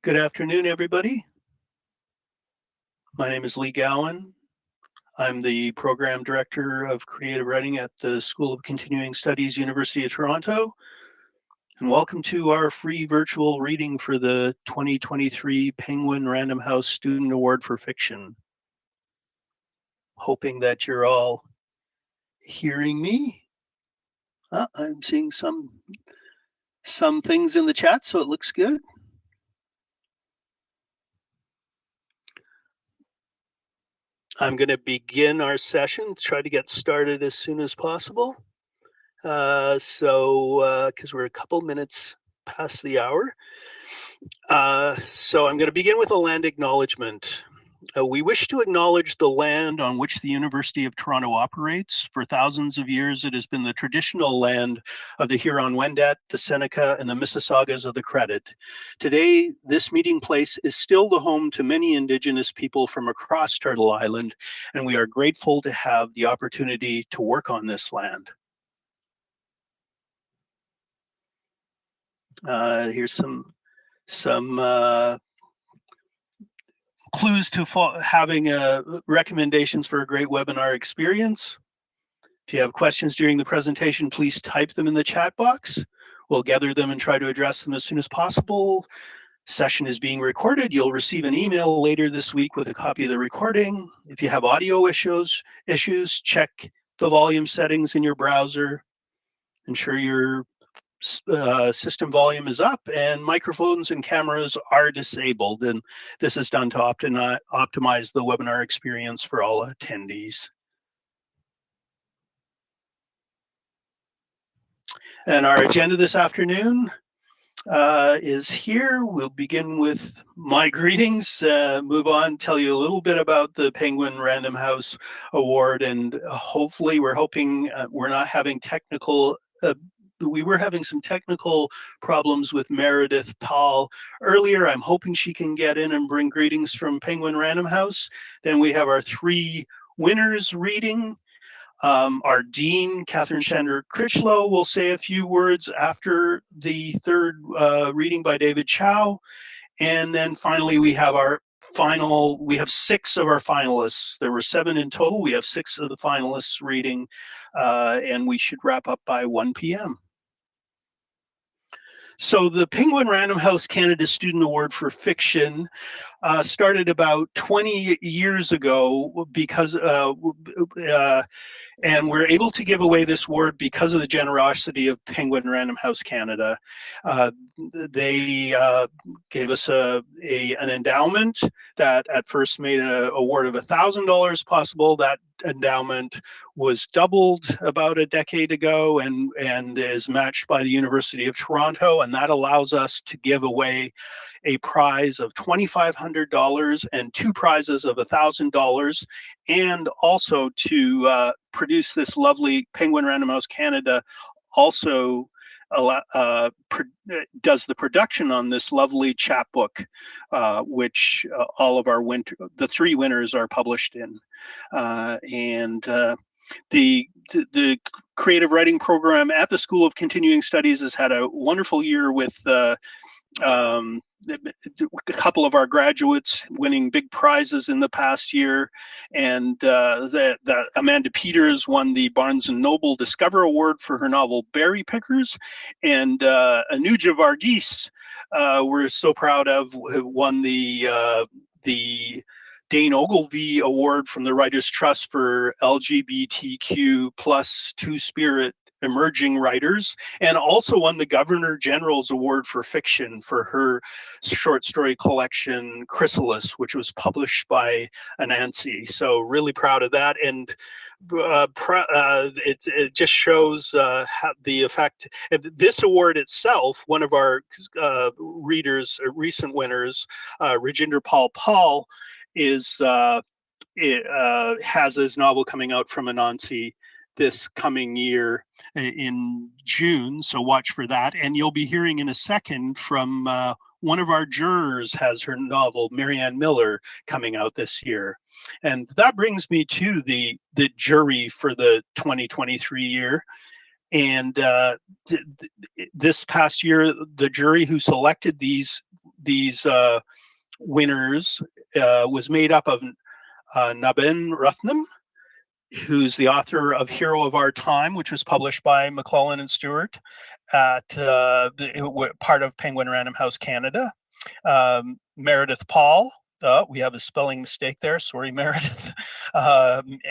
Good afternoon, everybody. My name is Lee Gowan. I'm the Program Director of Creative Writing at the School of Continuing Studies, University of Toronto. And welcome to our free virtual reading for the 2023 Penguin Random House Student Award for Fiction. Hoping that you're all hearing me. I'm seeing some things in the chat, so it looks good. I'm going to begin our session, try to get started as soon as possible. Because we're a couple minutes past the hour. So I'm going to begin with a land acknowledgement. We wish to acknowledge the land on which the University of Toronto operates. For thousands of years, it has been the traditional land of the Huron-Wendat, the Seneca, and the Mississaugas of the Credit. Today, this meeting place is still the home to many Indigenous people from across Turtle Island, and we are grateful to have the opportunity to work on this land. Here's some clues to having recommendations for a great webinar experience. If you have questions during the presentation, please type them in the chat box. We'll gather them and try to address them as soon as possible. Session is being recorded. You'll receive an email later this week with a copy of the recording. If you have audio issues, check the volume settings in your browser. Ensure your system volume is up and microphones and cameras are disabled, and this is done to optimize the webinar experience for all attendees. And our agenda this afternoon is here. We'll begin with my greetings, move on, tell you a little bit about the Penguin Random House Award, and hopefully we're hoping we're not having we were having some technical problems with Meredith Tall earlier. I'm hoping she can get in and bring greetings from Penguin Random House. Then we have our three winners reading. Our dean, Catherine Shander Critchlow, will say a few words after the third reading by David Chau. And then finally, we have we have 6 of our finalists. There were 7 in total. We have 6 of the finalists reading, and we should wrap up by 1 p.m. So the Penguin Random House Canada Student Award for Fiction started about 20 years ago because and we're able to give away this award because of the generosity of Penguin Random House Canada. They gave us an endowment that at first made an award of $1,000 possible. That endowment was doubled about a decade ago and is matched by the University of Toronto, and that allows us to give away a prize of $2,500 and 2 prizes of $1,000, and also to produce this lovely Penguin Random House Canada also does the production on this lovely chapbook, which all of the 3 winners are published in. The creative writing program at the School of Continuing Studies has had a wonderful year with a couple of our graduates winning big prizes in the past year, and Amanda Peters won the Barnes & Noble Discover Award for her novel Berry Pickers, and Anuja Varghese, we're so proud of, won the Dane Ogilvy Award from the Writers' Trust for LGBTQ plus Two-Spirit emerging writers, and also won the Governor General's Award for Fiction for her short story collection Chrysalis, which was published by Anansi. So really proud of that, and it just shows the effect. This award itself, one of our readers, recent winners, Rajinder Paul, has his novel coming out from Anansi this coming year in June, so watch for that. And you'll be hearing in a second from one of our jurors has her novel, Marianne Miller, coming out this year. And that brings me to the jury for the 2023 year. And this past year, the jury who selected these these winners was made up of Naben Ruthnam, who's the author of Hero of Our Time, which was published by Maclellan and Stewart at part of Penguin Random House Canada. Meredith Paul. We have a spelling mistake there. Sorry, Meredith. Meredith.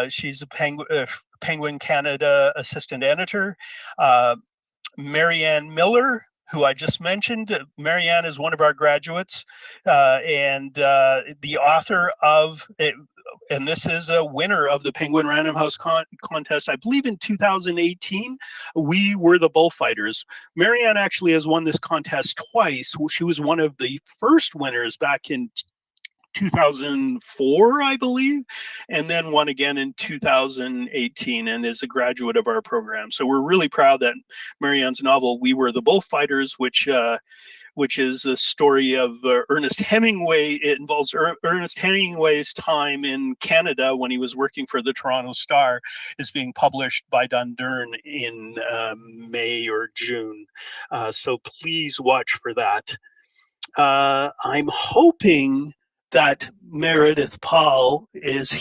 She's a Penguin Canada assistant editor. Marianne Miller, who I just mentioned. Marianne is one of our graduates and the author of it. And this is a winner of the Penguin Random House contest, I believe in 2018. We were the bullfighters. Marianne actually has won this contest twice. She was one of the first winners back in 2004, I believe, and then won again in 2018 and is a graduate of our program. So we're really proud that Marianne's novel, We Were the Bullfighters, which is a story of Ernest Hemingway. It involves Ernest Hemingway's time in Canada when he was working for the Toronto Star, is being published by Dundurn in May or June. So please watch for that. I'm hoping that Meredith Paul is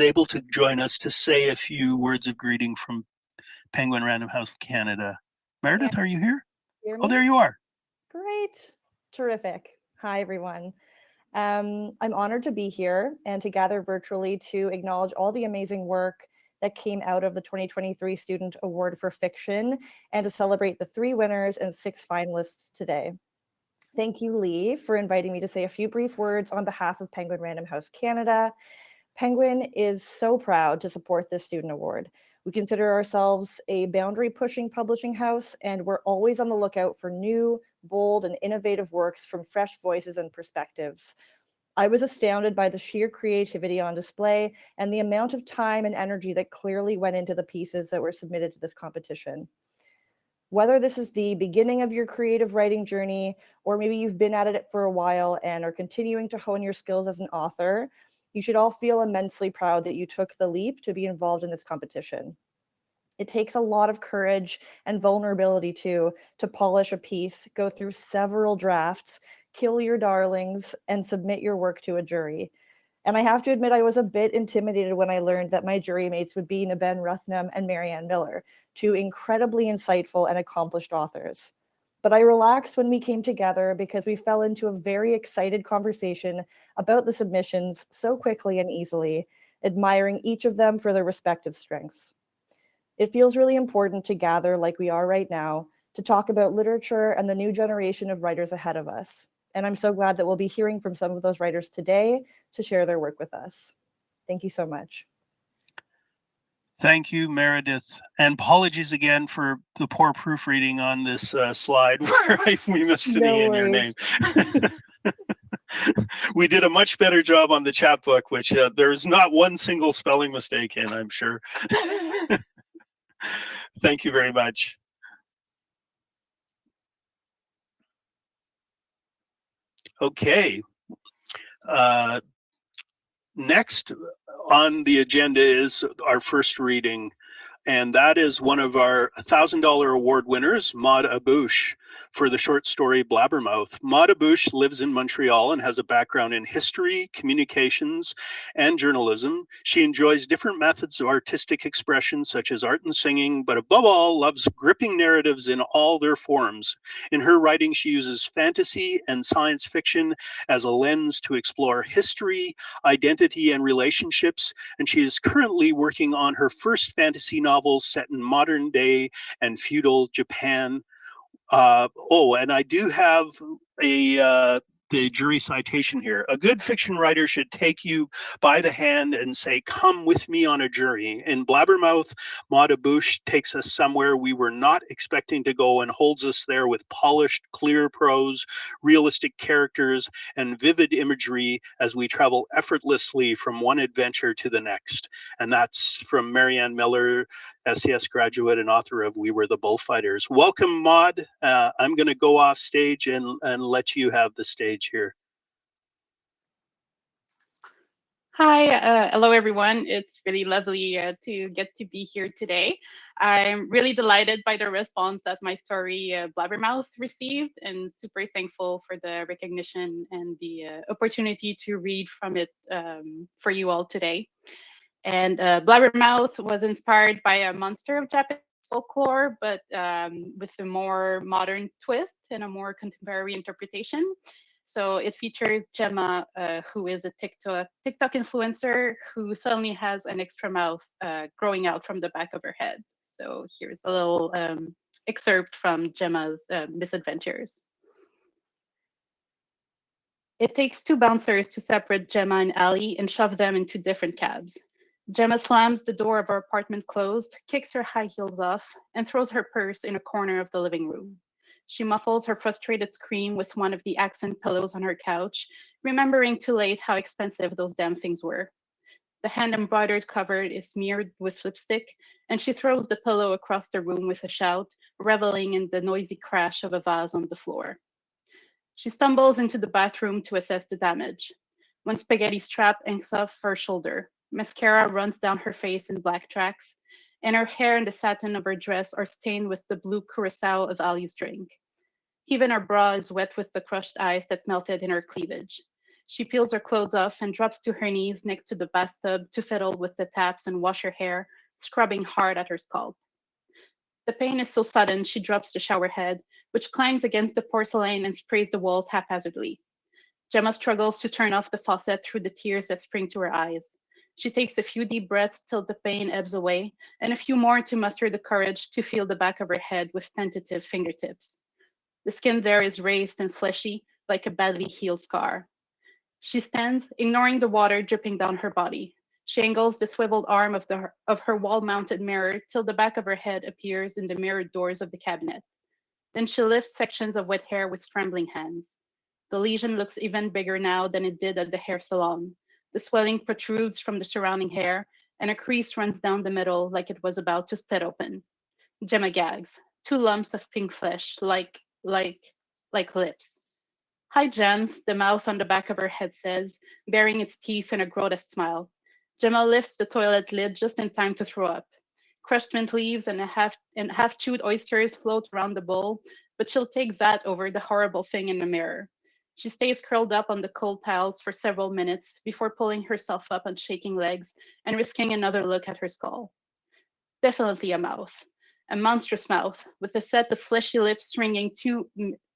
able to join us to say a few words of greeting from Penguin Random House Canada. Meredith, are you here? Hear me? Oh, there you are. Great. Terrific. Hi, everyone. I'm honored to be here and to gather virtually to acknowledge all the amazing work that came out of the 2023 Student Award for Fiction and to celebrate the 3 winners and 6 finalists today. Thank you, Lee, for inviting me to say a few brief words on behalf of Penguin Random House Canada. Penguin is so proud to support this student award. We consider ourselves a boundary-pushing publishing house, and we're always on the lookout for new, bold, and innovative works from fresh voices and perspectives. I was astounded by the sheer creativity on display and the amount of time and energy that clearly went into the pieces that were submitted to this competition. Whether this is the beginning of your creative writing journey, or maybe you've been at it for a while and are continuing to hone your skills as an author, you should all feel immensely proud that you took the leap to be involved in this competition. It takes a lot of courage and vulnerability to polish a piece, go through several drafts, kill your darlings, and submit your work to a jury. And I have to admit, I was a bit intimidated when I learned that my jury mates would be Naben Ruthnam and Marianne Miller, 2 incredibly insightful and accomplished authors. But I relaxed when we came together because we fell into a very excited conversation about the submissions so quickly and easily, admiring each of them for their respective strengths. It feels really important to gather like we are right now to talk about literature and the new generation of writers ahead of us. And I'm so glad that we'll be hearing from some of those writers today to share their work with us. Thank you so much. Thank you, Meredith. And apologies again for the poor proofreading on this slide where we missed an E in your name. We did a much better job on the chapbook, which there's not one single spelling mistake in, I'm sure. Thank you very much. Okay. Next on the agenda is our first reading, and that is one of our $1,000 award winners, Maude Abouche, for the short story Blabbermouth. Maude Abouche lives in Montreal and has a background in history, communications, and journalism. She enjoys different methods of artistic expression, such as art and singing, but above all, loves gripping narratives in all their forms. In her writing, she uses fantasy and science fiction as a lens to explore history, identity, and relationships, and she is currently working on her first fantasy novel set in modern day and feudal Japan. And I do have the jury citation here. A good fiction writer should take you by the hand and say, "Come with me on a journey." In Blabbermouth, Maude Abouche takes us somewhere we were not expecting to go and holds us there with polished, clear prose, realistic characters, and vivid imagery as we travel effortlessly from one adventure to the next. And that's from Marianne Miller, SCS graduate and author of We Were the Bullfighters. Welcome, Maude. I'm going to go off stage and let you have the stage here. Hi, hello everyone. It's really lovely to get to be here today. I'm really delighted by the response that my story Blabbermouth received, and super thankful for the recognition and the opportunity to read from it for you all today. And Blabbermouth was inspired by a monster of Japanese folklore, but with a more modern twist and a more contemporary interpretation. So it features Gemma, who is a TikTok influencer who suddenly has an extra mouth growing out from the back of her head. So here's a little excerpt from Gemma's misadventures. It takes two bouncers to separate Gemma and Ali and shove them into different cabs. Gemma slams the door of her apartment closed, kicks her high heels off, and throws her purse in a corner of the living room. She muffles her frustrated scream with one of the accent pillows on her couch, remembering too late how expensive those damn things were. The hand embroidered cover is smeared with lipstick, and she throws the pillow across the room with a shout, reveling in the noisy crash of a vase on the floor. She stumbles into the bathroom to assess the damage. One spaghetti strap hangs off her shoulder. Mascara runs down her face in black tracks, and her hair and the satin of her dress are stained with the blue curacao of Ali's drink. Even her bra is wet with the crushed ice that melted in her cleavage. She peels her clothes off and drops to her knees next to the bathtub to fiddle with the taps and wash her hair, scrubbing hard at her scalp. The pain is so sudden she drops the shower head, which clangs against the porcelain and sprays the walls haphazardly. Gemma struggles to turn off the faucet through the tears that spring to her eyes. She takes a few deep breaths till the pain ebbs away, and a few more to muster the courage to feel the back of her head with tentative fingertips. The skin there is raised and fleshy, like a badly healed scar. She stands, ignoring the water dripping down her body. She angles the swiveled arm of her wall mounted mirror till the back of her head appears in the mirrored doors of the cabinet. Then she lifts sections of wet hair with trembling hands. The lesion looks even bigger now than it did at the hair salon. The swelling protrudes from the surrounding hair, and a crease runs down the middle like it was about to split open. Gemma gags. Two lumps of pink flesh, like lips. Hi, Gems, the mouth on the back of her head says, baring its teeth in a grotesque smile. Gemma lifts the toilet lid just in time to throw up. Crushed mint leaves and half chewed oysters float around the bowl, but she'll take that over the horrible thing in the mirror. She stays curled up on the cold tiles for several minutes before pulling herself up on shaking legs and risking another look at her skull. Definitely a mouth. A monstrous mouth, with a set of fleshy lips stringing too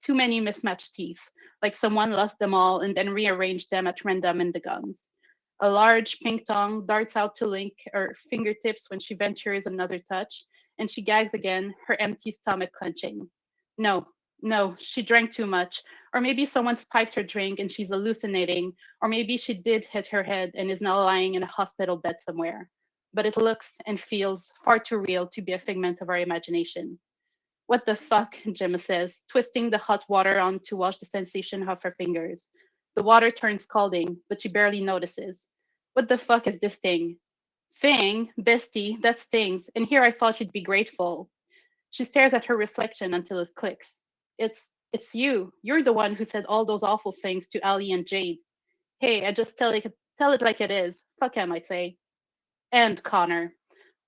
many mismatched teeth, like someone lost them all and then rearranged them at random in the gums. A large pink tongue darts out to link her fingertips when she ventures another touch, and she gags again, her empty stomach clenching. No, no, she drank too much. Or maybe someone spiked her drink and she's hallucinating. Or maybe she did hit her head and is now lying in a hospital bed somewhere. But it looks and feels far too real to be a figment of our imagination. What the fuck, Gemma says, twisting the hot water on to wash the sensation off her fingers. The water turns scalding, but she barely notices. What the fuck is this thing? Thing? Bestie, that stings. And here I thought you'd be grateful. She stares at her reflection until it clicks. It's you. You're the one who said all those awful things to Ali and Jade. Hey, I just tell it like it is. Fuck him, I say. And Connor.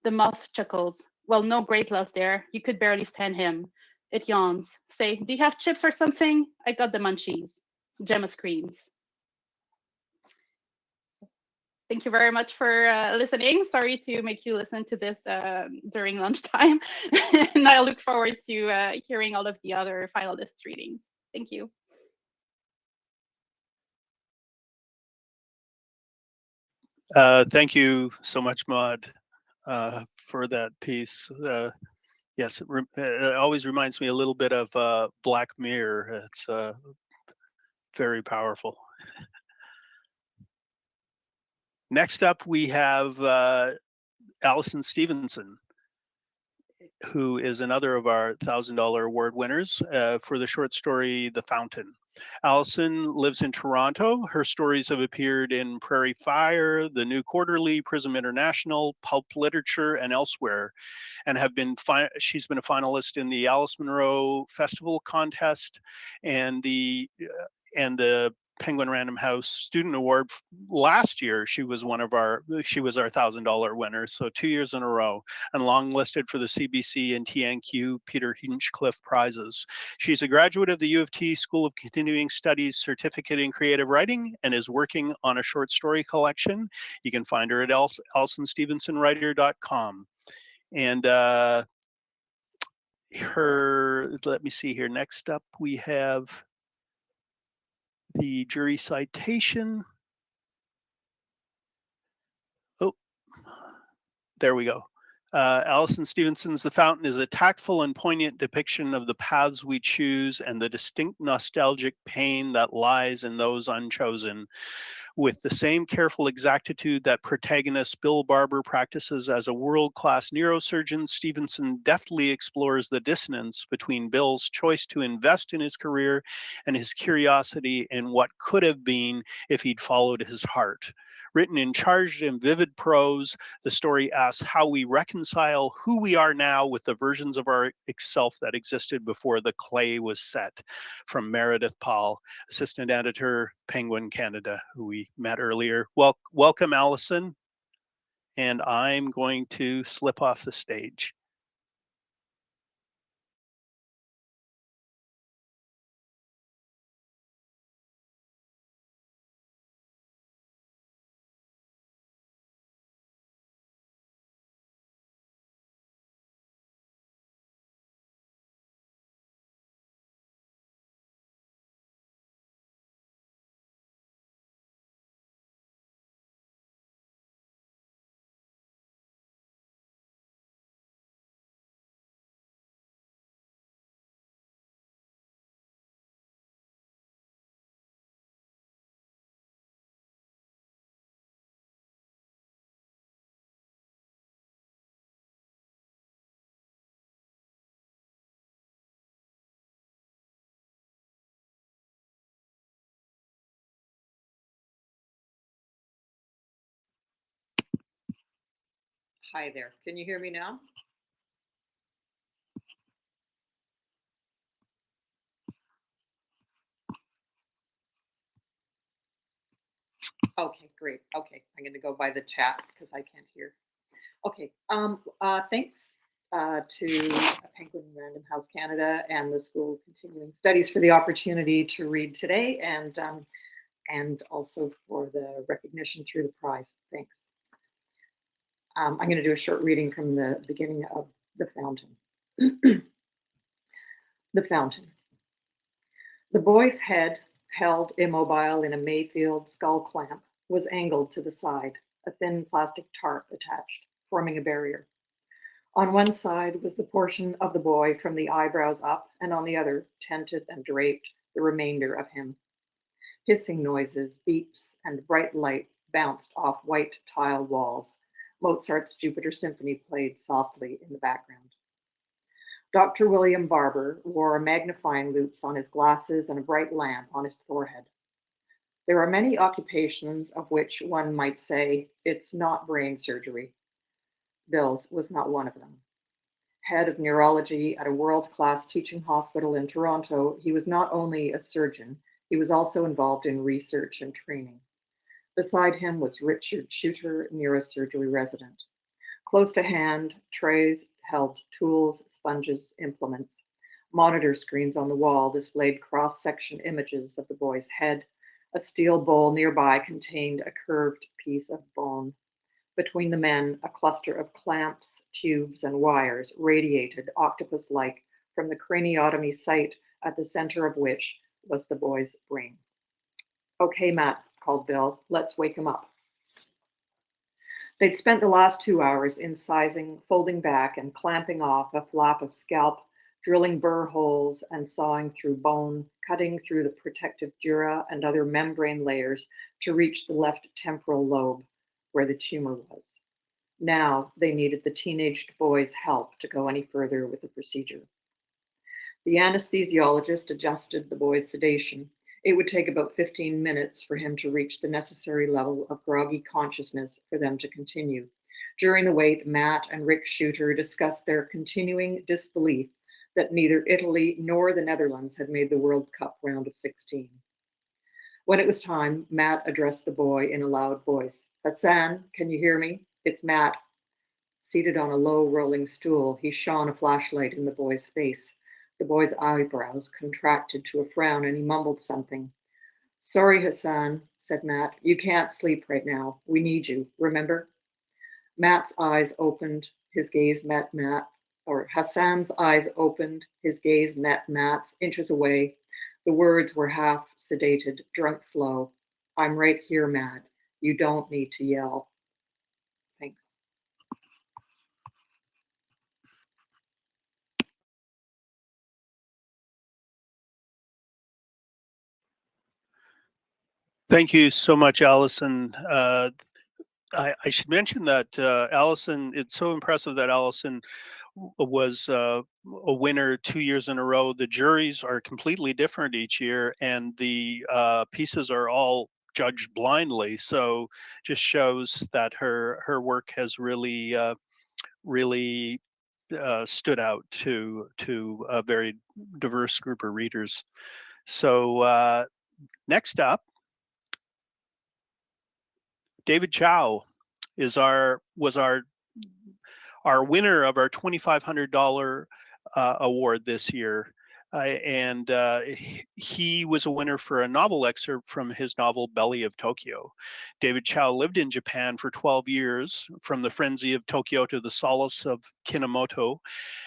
The moth chuckles. Well, no great loss there. You could barely stand him. It yawns. Say, do you have chips or something? I got the munchies. Gemma screams. Thank you very much for listening. Sorry to make you listen to this during lunchtime. And I look forward to hearing all of the other finalist readings. Thank you. Thank you so much, Maude, for that piece. Yes, it always reminds me a little bit of Black Mirror. It's very powerful. Next up, we have Alison Stevenson, who is another of our $1,000 award winners for the short story The Fountain. Alison lives in Toronto. Her stories have appeared in Prairie Fire, The New Quarterly, Prism International, Pulp Literature, and elsewhere, and she's been a finalist in the Alice Munro Festival contest and the Penguin Random House Student Award last year. She was our $1,000 winner, so 2 years in a row, and longlisted for the CBC and TNQ Peter Hinchcliffe prizes. She's a graduate of the U of T School of Continuing Studies Certificate in Creative Writing and is working on a short story collection. You can find her at AlisonStevensonWriter.com. And let me see here. Next up, we have the jury citation. Oh, there we go. Alison Stevenson's The Fountain is a tactful and poignant depiction of the paths we choose and the distinct nostalgic pain that lies in those unchosen. With the same careful exactitude that protagonist Bill Barber practices as a world-class neurosurgeon, Stevenson deftly explores the dissonance between Bill's choice to invest in his career and his curiosity in what could have been if he'd followed his heart. Written in charged and vivid prose, the story asks how we reconcile who we are now with the versions of our self that existed before the clay was set. From Meredith Paul, assistant editor, Penguin Canada, who we met earlier. Welcome, Alison. And I'm going to slip off the stage. Hi there. Can you hear me now? Okay, great. Okay, I'm going to go by the chat because I can't hear. Okay. Thanks to Penguin Random House Canada and the School of Continuing Studies for the opportunity to read today, and also for the recognition through the prize. Thanks. I'm going to do a short reading from the beginning of The Fountain. The Fountain. The boy's head, held immobile in a Mayfield skull clamp, was angled to the side, a thin plastic tarp attached, forming a barrier. On one side was the portion of the boy from the eyebrows up, and on the other, tented and draped, the remainder of him. Hissing noises, beeps, and bright light bounced off white tile walls. Mozart's Jupiter Symphony played softly in the background. Dr. William Barber wore magnifying loupes on his glasses and a bright lamp on his forehead. There are many occupations of which one might say it's not brain surgery. Bill's was not one of them. Head of neurology at a world-class teaching hospital in Toronto, he was not only a surgeon, he was also involved in research and training. Beside him was Richard Shooter, neurosurgery resident. Close to hand, trays held tools, sponges, implements. Monitor screens on the wall displayed cross-section images of the boy's head. A steel bowl nearby contained a curved piece of bone. Between the men, a cluster of clamps, tubes, and wires radiated octopus-like from the craniotomy site at the center of which was the boy's brain. Okay, Matt, called Bill, let's wake him up. They'd spent the last 2 hours incising, folding back, and clamping off a flap of scalp, drilling burr holes and sawing through bone, cutting through the protective dura and other membrane layers to reach the left temporal lobe, where the tumor was. Now they needed the teenaged boy's help to go any further with the procedure. The anesthesiologist adjusted the boy's sedation. It would take about 15 minutes for him to reach the necessary level of groggy consciousness for them to continue. During the wait, Matt and Rick Shooter discussed their continuing disbelief that neither Italy nor the Netherlands had made the World Cup round of 16. When it was time, Matt addressed the boy in a loud voice. Hassan, can you hear me? It's Matt. Seated on a low rolling stool, he shone a flashlight in the boy's face. The boy's eyebrows contracted to a frown and he mumbled something. Sorry, Hassan, said Matt. You can't sleep right now. We need you, remember? Matt's eyes opened, his gaze met Matt, or Hassan's eyes opened, his gaze met Matt's inches away. The words were half sedated, drunk slow. I'm right here, Matt. You don't need to yell. Thanks. Thank you so much, Alison. I should mention that Alison, it's so impressive that Alison was a winner 2 years in a row. The juries are completely different each year, and the pieces are all judged blindly. So just shows that her work has really really stood out to a very diverse group of readers. So next up, David Chau was our winner of our $2,500 award this year. And he was a winner for a novel excerpt from his novel Belly of Tokyo. David Chau lived in Japan for 12 years, from the frenzy of Tokyo to the solace of Kinomoto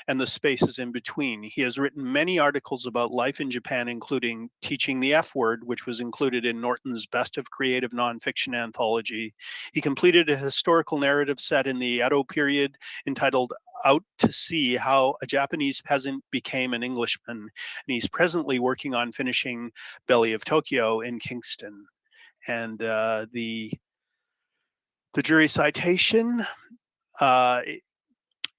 and the spaces in between. He has written many articles about life in Japan, including Teaching the F Word, which was included in Norton's Best of Creative Nonfiction anthology. He completed a historical narrative set in the Edo period entitled Out to See How a Japanese Peasant Became an Englishman. And he's presently working on finishing Belly of Tokyo in Kingston. And the jury citation,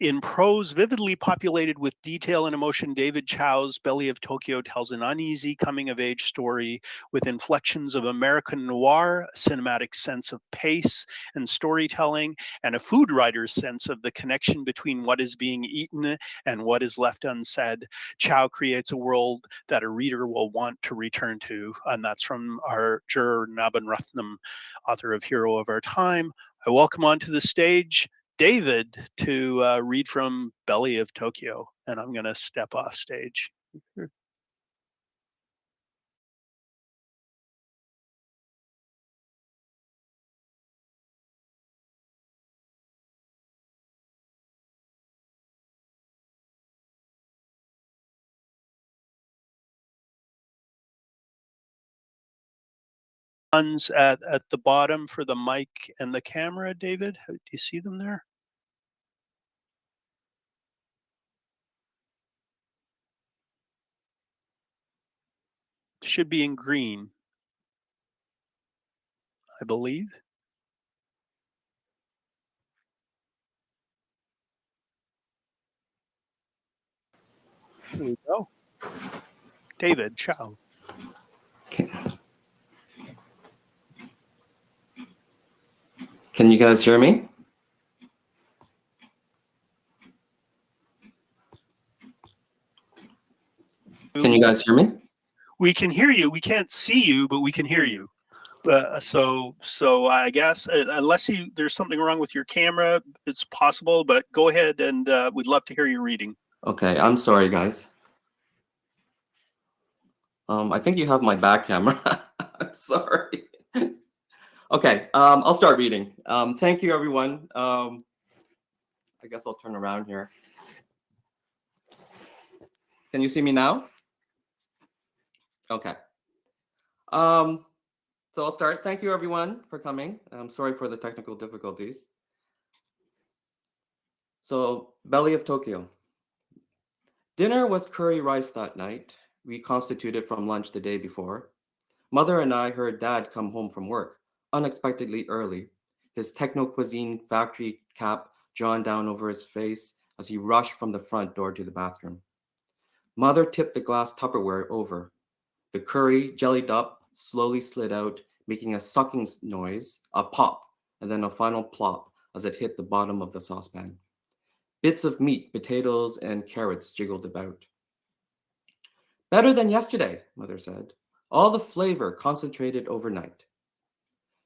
in prose vividly populated with detail and emotion, David Chau's Belly of Tokyo tells an uneasy coming-of-age story with inflections of American noir, a cinematic sense of pace and storytelling, and a food writer's sense of the connection between what is being eaten and what is left unsaid. Chau creates a world that a reader will want to return to, and that's from our juror Nabin Rathnam, author of Hero of Our Time. I welcome onto the stage David to read from Belly of Tokyo, and I'm going to step off stage. Buttons at the bottom for the mic and the camera, David. Do you see them there? Should be in green, I believe. Here we go. David Chau. Can you guys hear me? Can you guys hear me? We can hear you. We can't see you, but we can hear you. So I guess unless there's something wrong with your camera, it's possible. But go ahead, and we'd love to hear you reading. Okay, I'm sorry, guys. I think you have my back camera. I'm sorry. Okay, I'll start reading. Thank you, everyone. I guess I'll turn around here. Can you see me now? Okay. So I'll start. Thank you, everyone, for coming. I'm sorry for the technical difficulties. So, Belly of Tokyo. Dinner was curry rice that night, reconstituted from lunch the day before. Mother and I heard Dad come home from work, unexpectedly early, his techno-cuisine factory cap drawn down over his face as he rushed from the front door to the bathroom. Mother tipped the glass Tupperware over. The curry, jellied up, slowly slid out, making a sucking noise, a pop, and then a final plop as it hit the bottom of the saucepan. Bits of meat, potatoes, and carrots jiggled about. Better than yesterday, Mother said. all the flavor concentrated overnight.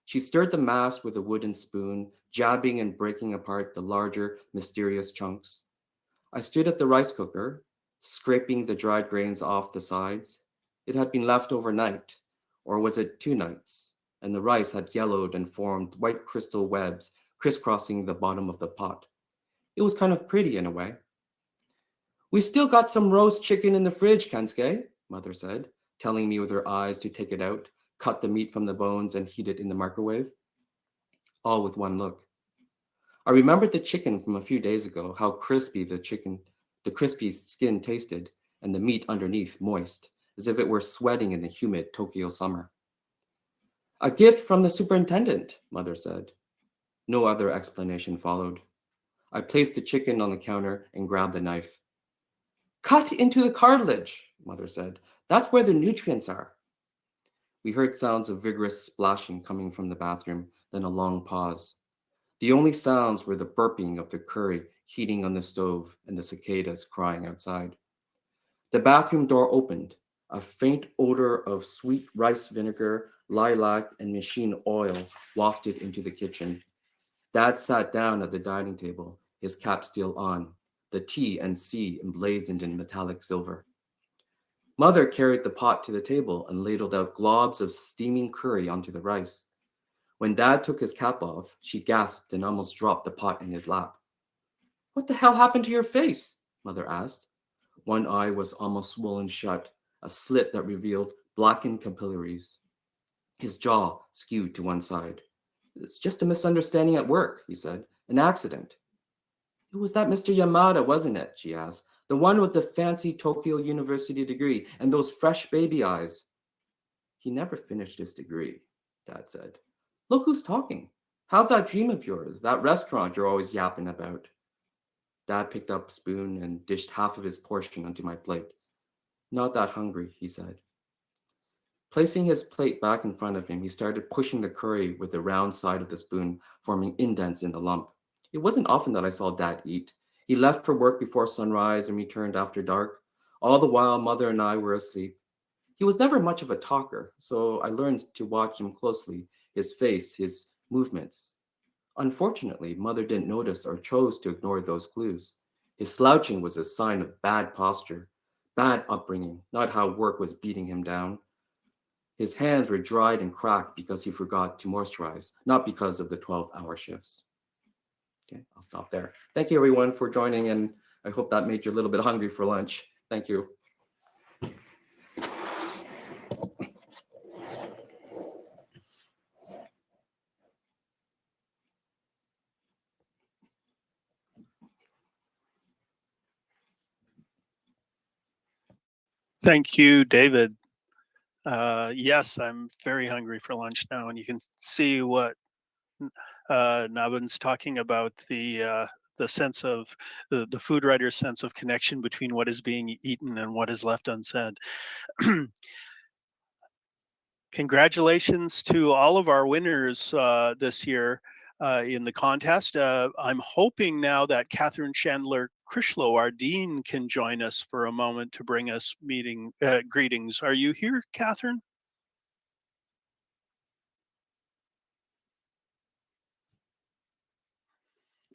She stirred the mass with a wooden spoon, jabbing and breaking apart the larger, mysterious chunks. I stood at the rice cooker, scraping the dried grains off the sides. It had been left overnight, or was it 2 nights? And the rice had yellowed and formed white crystal webs crisscrossing the bottom of the pot. It was kind of pretty in a way. We still got some roast chicken in the fridge, Kansuke, Mother said, telling me with her eyes to take it out, cut the meat from the bones, and heat it in the microwave. All with one look. I remembered the chicken from a few days ago, how crispy the crispy skin tasted, and the meat underneath moist, as if it were sweating in the humid Tokyo summer. A gift from the superintendent, Mother said. No other explanation followed. I placed the chicken on the counter and grabbed the knife. Cut into the cartilage, Mother said. That's where the nutrients are. We heard sounds of vigorous splashing coming from the bathroom, then a long pause. The only sounds were the burping of the curry heating on the stove and the cicadas crying outside. The bathroom door opened. A faint odor of sweet rice vinegar, lilac, and machine oil wafted into the kitchen. Dad sat down at the dining table, his cap still on, the T and C emblazoned in metallic silver. Mother carried the pot to the table and ladled out globs of steaming curry onto the rice. When Dad took his cap off, she gasped and almost dropped the pot in his lap. What the hell happened to your face? Mother asked. One eye was almost swollen shut, a slit that revealed blackened capillaries. His jaw skewed to one side. It's just a misunderstanding at work, he said. An accident. It was that Mr. Yamada, wasn't it? She asked. The one with the fancy Tokyo University degree and those fresh baby eyes. He never finished his degree, Dad said. Look who's talking. How's that dream of yours, that restaurant you're always yapping about? Dad picked up a spoon and dished half of his portion onto my plate. Not that hungry, he said. Placing his plate back in front of him, he started pushing the curry with the round side of the spoon, forming indents in the lump. It wasn't often that I saw Dad eat. He left for work before sunrise and returned after dark. All the while, Mother and I were asleep. He was never much of a talker, so I learned to watch him closely, his face, his movements. Unfortunately, Mother didn't notice or chose to ignore those clues. His slouching was a sign of bad posture, bad upbringing, not how work was beating him down. His hands were dried and cracked because he forgot to moisturize, not because of the 12-hour shifts. Okay, I'll stop there. Thank you, everyone, for joining, and I hope that made you a little bit hungry for lunch. Thank you. Thank you, David. Yes, I'm very hungry for lunch now, and you can see what Nabin's talking about, the sense of the food writer's sense of connection between what is being eaten and what is left unsaid. Congratulations to all of our winners this year in the contest. I'm hoping now that Catherine Chandler Krishlow, our dean, can join us for a moment to bring us greetings. Are you here, Catherine?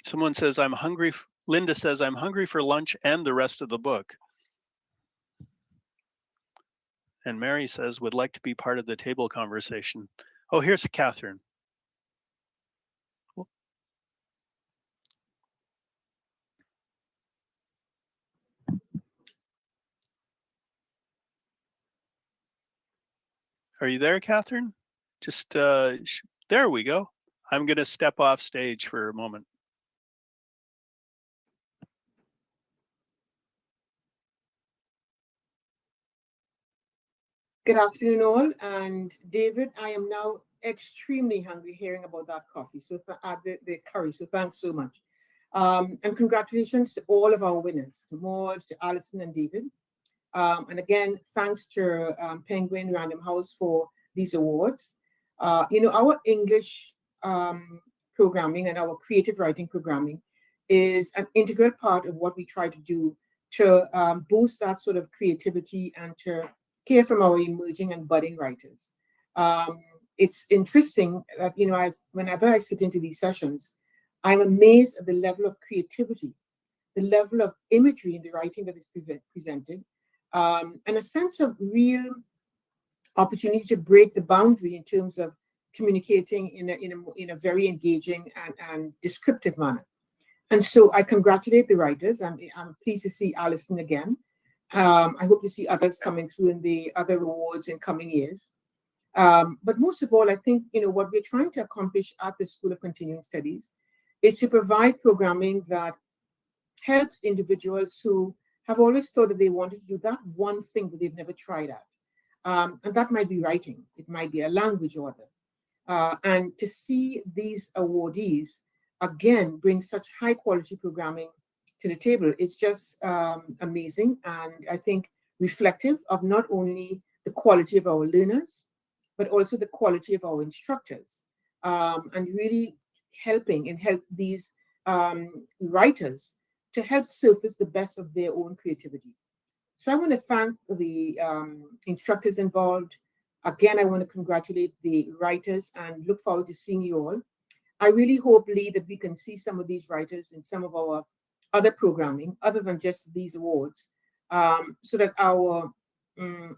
Someone says, I'm hungry. Linda says, I'm hungry for lunch and the rest of the book. And Mary says, would like to be part of the table conversation. Oh, here's Catherine. Are you there, Catherine? Just, there we go. I'm going to step off stage for a moment. Good afternoon, all. And David, I am now extremely hungry hearing about that coffee. So the curry. So thanks so much. And congratulations to all of our winners, to Maude, to Alison, and David. And again, thanks to Penguin Random House for these awards. Our English programming and our creative writing programming is an integral part of what we try to do to boost that sort of creativity and to hear from our emerging and budding writers. It's interesting that, whenever I sit into these sessions, I'm amazed at the level of creativity, the level of imagery in the writing that is presented, and a sense of real opportunity to break the boundary in terms of communicating in a very engaging and descriptive manner. And so I congratulate the writers. I'm pleased to see Alison again. I hope to see others coming through in the other awards in coming years. But most of all, I think, what we're trying to accomplish at the School of Continuing Studies is to provide programming that helps individuals who have always thought that they wanted to do that one thing that they've never tried at. And that might be writing. It might be a language or other. And to see these awardees, again, bring such high quality programming to the table, it's just amazing. And I think reflective of not only the quality of our learners, but also the quality of our instructors, and really help these writers to help surface the best of their own creativity. So I want to thank the instructors involved. Again, I want to congratulate the writers and look forward to seeing you all. I really hope, Lee, that we can see some of these writers in some of our other programming, other than just these awards, so that our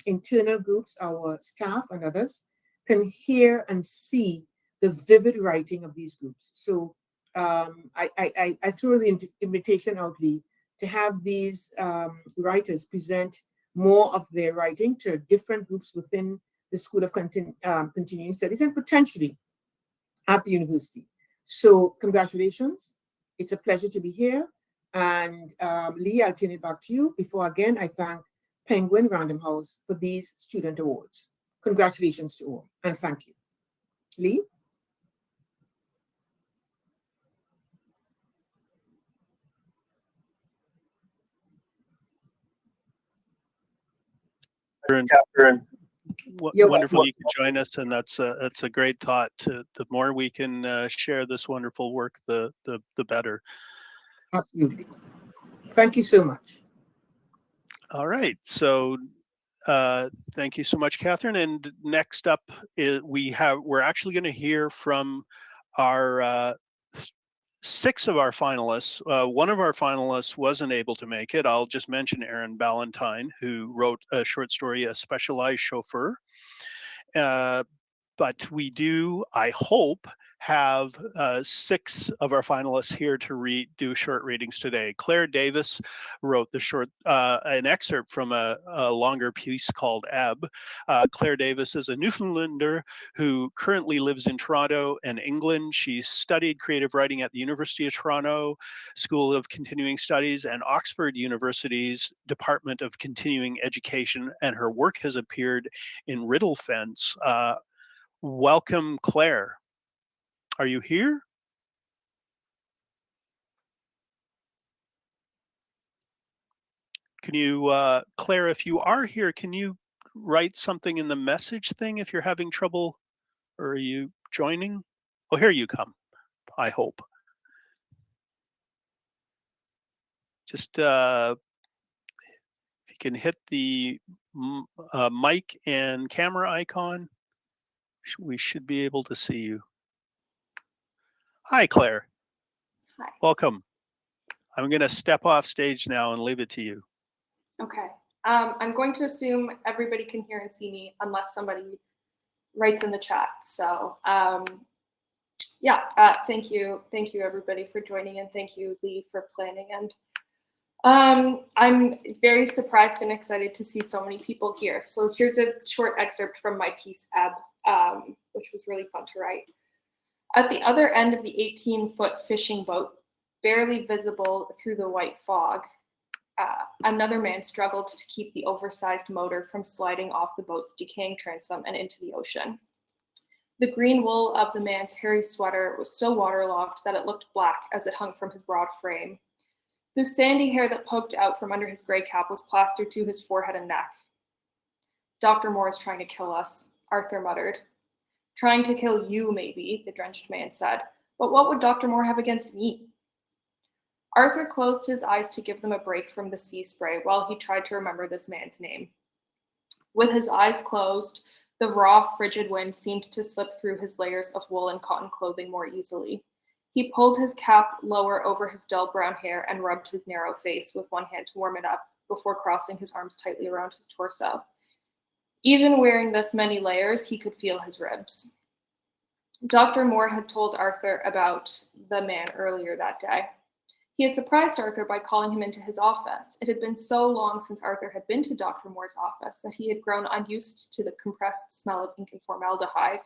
internal groups, our staff and others can hear and see the vivid writing of these groups. So I throw the invitation out, Lee, to have these writers present more of their writing to different groups within the School of Continuing Studies and potentially at the university. So congratulations. It's a pleasure to be here. And Lee, I'll turn it back to you before, again, I thank Penguin Random House for these student awards. Congratulations to all, and thank you. Lee? Catherine, You're wonderful welcome. you can join us, and that's a great thought. The more we can share this wonderful work, the better. Absolutely. Thank you so much. All right, so thank you so much, Catherine. And next up is we're actually going to hear from our 6 of our finalists. One of our finalists wasn't able to make it. I'll just mention Aaron Ballantyne, who wrote a short story, A Specialized Chauffeur. But we do, I hope, have 6 of our finalists here to do short readings today. Claire Davis wrote an excerpt from a longer piece called Ebb. Claire Davis is a Newfoundlander who currently lives in Toronto and England. She studied creative writing at the University of Toronto School of Continuing Studies and Oxford University's Department of Continuing Education, and her work has appeared in Riddle Fence. Welcome, Claire. Are you here? Can you, Claire, if you are here, can you write something in the message thing if you're having trouble, or are you joining? Oh, here you come, I hope. Just if you can hit the mic and camera icon, we should be able to see you. Hi, Claire. Hi. Welcome. I'm going to step off stage now and leave it to you. Okay. I'm going to assume everybody can hear and see me unless somebody writes in the chat. So yeah, thank you everybody for joining, and thank you, Lee, for planning. And I'm very surprised and excited to see so many people here. So here's a short excerpt from my piece, Ebb, which was really fun to write. At the other end of the 18-foot fishing boat, barely visible through the white fog, another man struggled to keep the oversized motor from sliding off the boat's decaying transom and into the ocean. The green wool of the man's hairy sweater was so waterlogged that it looked black as it hung from his broad frame. The sandy hair that poked out from under his gray cap was plastered to his forehead and neck. "Dr. Moore is trying to kill us," Arthur muttered. "Trying to kill you, maybe," the drenched man said. "But what would Dr. Moore have against me?" Arthur closed his eyes to give them a break from the sea spray while he tried to remember this man's name. With his eyes closed, the raw, frigid wind seemed to slip through his layers of wool and cotton clothing more easily. He pulled his cap lower over his dull brown hair and rubbed his narrow face with one hand to warm it up before crossing his arms tightly around his torso. Even wearing this many layers, he could feel his ribs. Dr. Moore had told Arthur about the man earlier that day. He had surprised Arthur by calling him into his office. It had been so long since Arthur had been to Dr. Moore's office that he had grown unused to the compressed smell of ink and formaldehyde.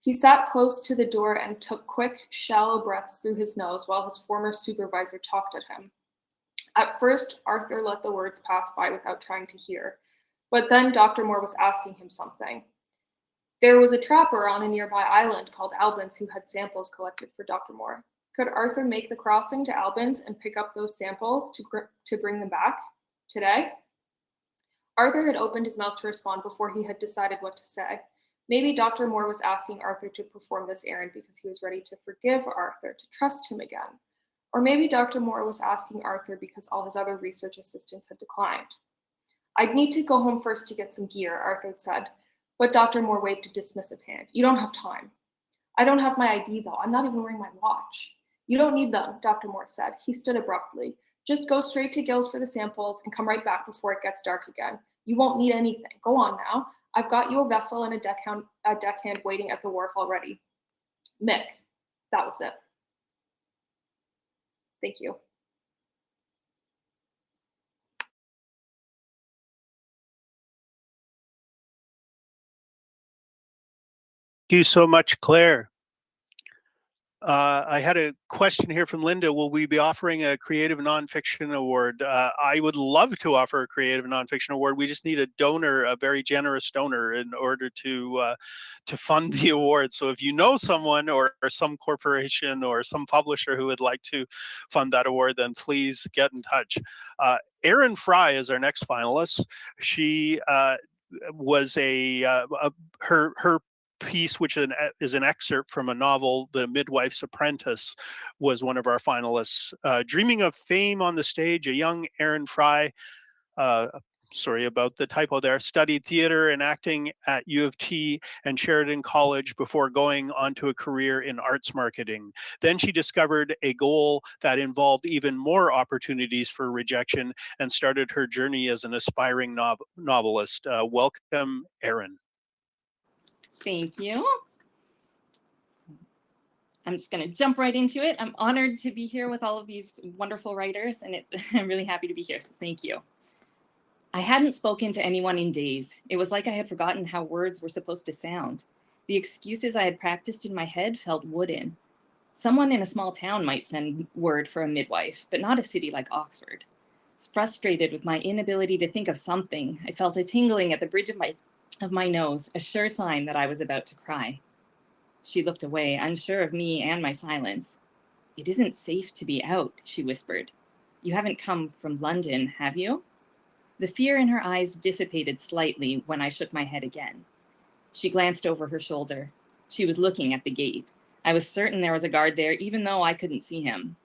He sat close to the door and took quick, shallow breaths through his nose while his former supervisor talked at him. At first, Arthur let the words pass by without trying to hear, but then Dr. Moore was asking him something. There was a trapper on a nearby island called Albans who had samples collected for Dr. Moore. Could Arthur make the crossing to Albans and pick up those samples to bring them back today? Arthur had opened his mouth to respond before he had decided what to say. Maybe Dr. Moore was asking Arthur to perform this errand because he was ready to forgive Arthur, to trust him again. Or maybe Dr. Moore was asking Arthur because all his other research assistants had declined. I'd need to go home first to get some gear, Arthur said, but Dr. Moore waved a dismissive hand. You don't have time. I don't have my ID though. I'm not even wearing my watch. You don't need them, Dr. Moore said. He stood abruptly. Just go straight to Gill's for the samples and come right back before it gets dark again. You won't need anything. Go on now. I've got you a vessel and a deckhand waiting at the wharf already. Mick, that was it. Thank you. Thank you so much, Claire. I had a question here from Linda. Will we be offering a creative nonfiction award? I would love to offer a creative nonfiction award. We just need a donor, a very generous donor, in order to fund the award. So if you know someone or some corporation or some publisher who would like to fund that award, then please get in touch. Erin Fry is our next finalist. She was her piece, which is an excerpt from a novel, The Midwife's Apprentice, was one of our finalists. Dreaming of fame on the stage, a young Erin Fry, sorry about the typo there, studied theater and acting at U of T and Sheridan College before going on to a career in arts marketing. Then she discovered a goal that involved even more opportunities for rejection and started her journey as an aspiring novelist. Welcome, Erin. Thank you. I'm just going to jump right into it. I'm honored to be here with all of these wonderful writers, and I'm really happy to be here, so thank you. I hadn't spoken to anyone in days. It was like I had forgotten how words were supposed to sound. The excuses I had practiced in my head felt wooden. Someone in a small town might send word for a midwife, but not a city like Oxford. Frustrated with my inability to think of something, I felt a tingling at the bridge of my nose, a sure sign that I was about to cry. She looked away, unsure of me and my silence. "It isn't safe to be out," she whispered. "You haven't come from London, have you?" The fear in her eyes dissipated slightly when I shook my head again. She glanced over her shoulder. She was looking at the gate. I was certain there was a guard there, even though I couldn't see him.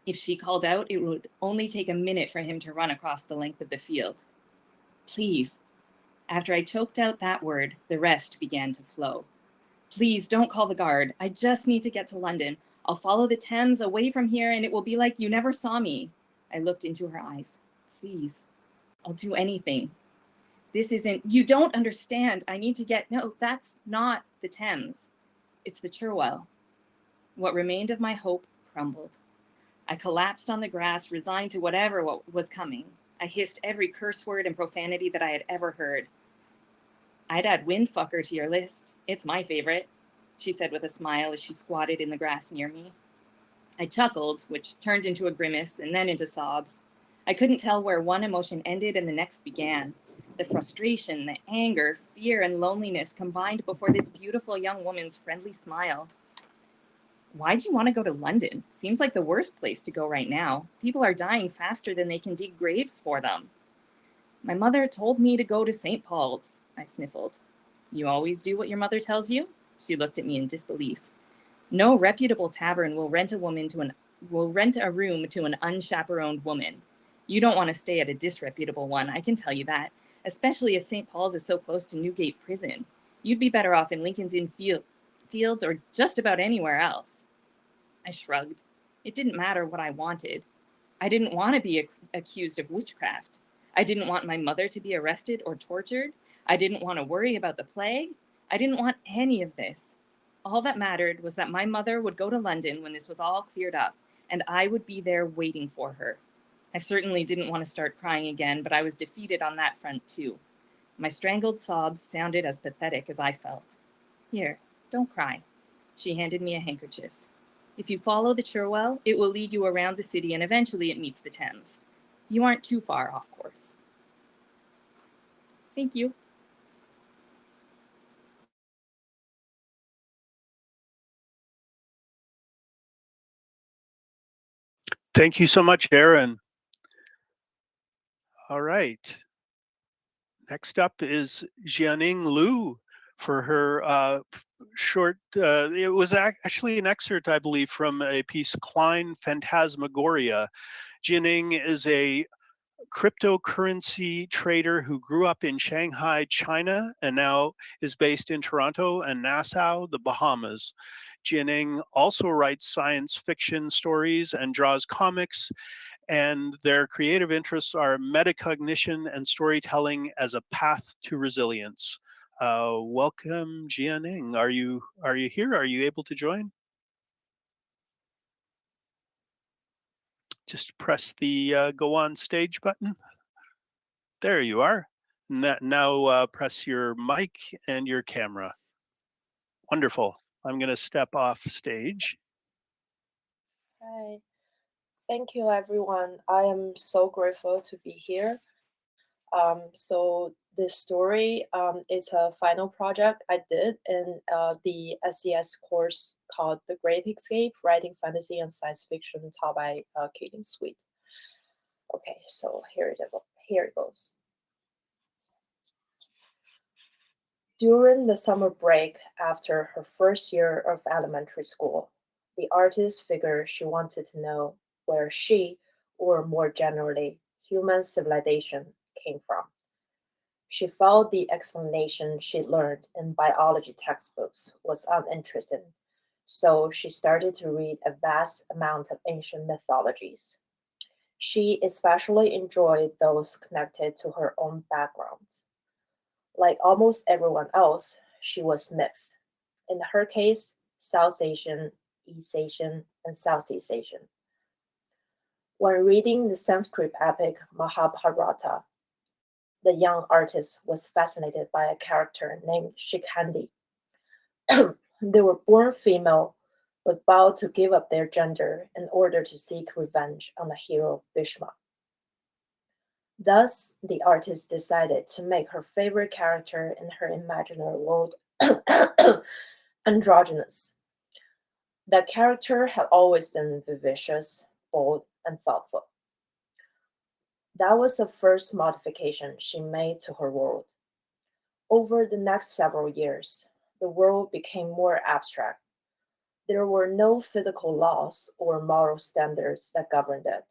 If she called out, it would only take a minute for him to run across the length of the field. "Please." After I choked out that word, the rest began to flow. "Please don't call the guard. I just need to get to London. I'll follow the Thames away from here and it will be like you never saw me." I looked into her eyes. "Please, I'll do anything." "This isn't, you don't understand. I need to get, no, that's not the Thames. It's the Cherwell." What remained of my hope crumbled. I collapsed on the grass, resigned to whatever was coming. I hissed every curse word and profanity that I had ever heard. "I'd add windfucker to your list. It's my favorite," she said with a smile as she squatted in the grass near me. I chuckled, which turned into a grimace and then into sobs. I couldn't tell where one emotion ended and the next began. The frustration, the anger, fear, and loneliness combined before this beautiful young woman's friendly smile. "Why'd you want to go to London? Seems like the worst place to go right now. People are dying faster than they can dig graves for them." "My mother told me to go to St. Paul's," I sniffled. "You always do what your mother tells you?" She looked at me in disbelief. "No reputable tavern will rent a room to an unchaperoned woman. You don't want to stay at a disreputable one, I can tell you that. especially as St. Paul's is so close to Newgate Prison. You'd be better off in Lincoln's Inn Fields or just about anywhere else. I shrugged. It didn't matter what I wanted. I didn't want to be accused of witchcraft. I didn't want my mother to be arrested or tortured. I didn't want to worry about the plague. I didn't want any of this. All that mattered was that my mother would go to London when this was all cleared up, and I would be there waiting for her. I certainly didn't want to start crying again, but I was defeated on that front too. My strangled sobs sounded as pathetic as I felt. Here, don't cry. She handed me a handkerchief. If you follow the Cherwell, it will lead you around the city and eventually it meets the Thames. You aren't too far off course. Thank you. Thank you so much, Erin. All right. Next up is Jianing Liu for her short, it was actually an excerpt, I believe, from a piece, Klein Phantasmagoria. Jianing is a cryptocurrency trader who grew up in Shanghai, China, and now is based in Toronto and Nassau, the Bahamas. Jianing also writes science fiction stories and draws comics, and their creative interests are metacognition and storytelling as a path to resilience. Welcome, Jianing. Are you here? Are you able to join? Just press the go on stage button. There you are. Now press your mic and your camera. Wonderful. I'm going to step off stage. Hi. Thank you, everyone. I am so grateful to be here. So this story is a final project I did in the SCS course called The Great Escape, Writing Fantasy and Science Fiction, taught by Katie Sweet. Okay, so here it goes. During the summer break after her first year of elementary school, the artist figured she wanted to know where she, or more generally, human civilization, came from. She felt the explanation she'd learned in biology textbooks was uninteresting, so she started to read a vast amount of ancient mythologies. She especially enjoyed those connected to her own backgrounds. Like almost everyone else, she was mixed. In her case, South Asian, East Asian, and Southeast Asian. When reading the Sanskrit epic Mahabharata, the young artist was fascinated by a character named Shikhandi. They were born female, but vowed to give up their gender in order to seek revenge on the hero Bhishma. Thus, the artist decided to make her favorite character in her imaginary world androgynous. That character had always been vivacious, bold, and thoughtful. That was the first modification she made to her world. Over the next several years, the world became more abstract. There were no physical laws or moral standards that governed it.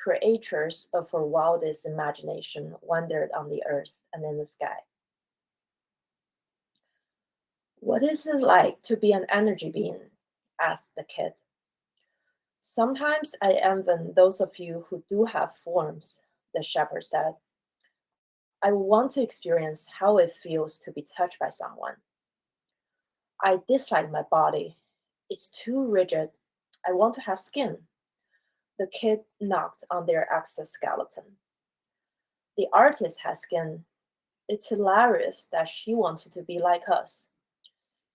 Creatures of her wildest imagination wandered on the earth and in the sky. What is it like to be an energy being? Asked the kid. Sometimes I envy those of you who do have forms, the shepherd said. I want to experience how it feels to be touched by someone. I dislike my body. It's too rigid. I want to have skin. The kid knocked on their exoskeleton. The artist has skin. It's hilarious that she wanted to be like us.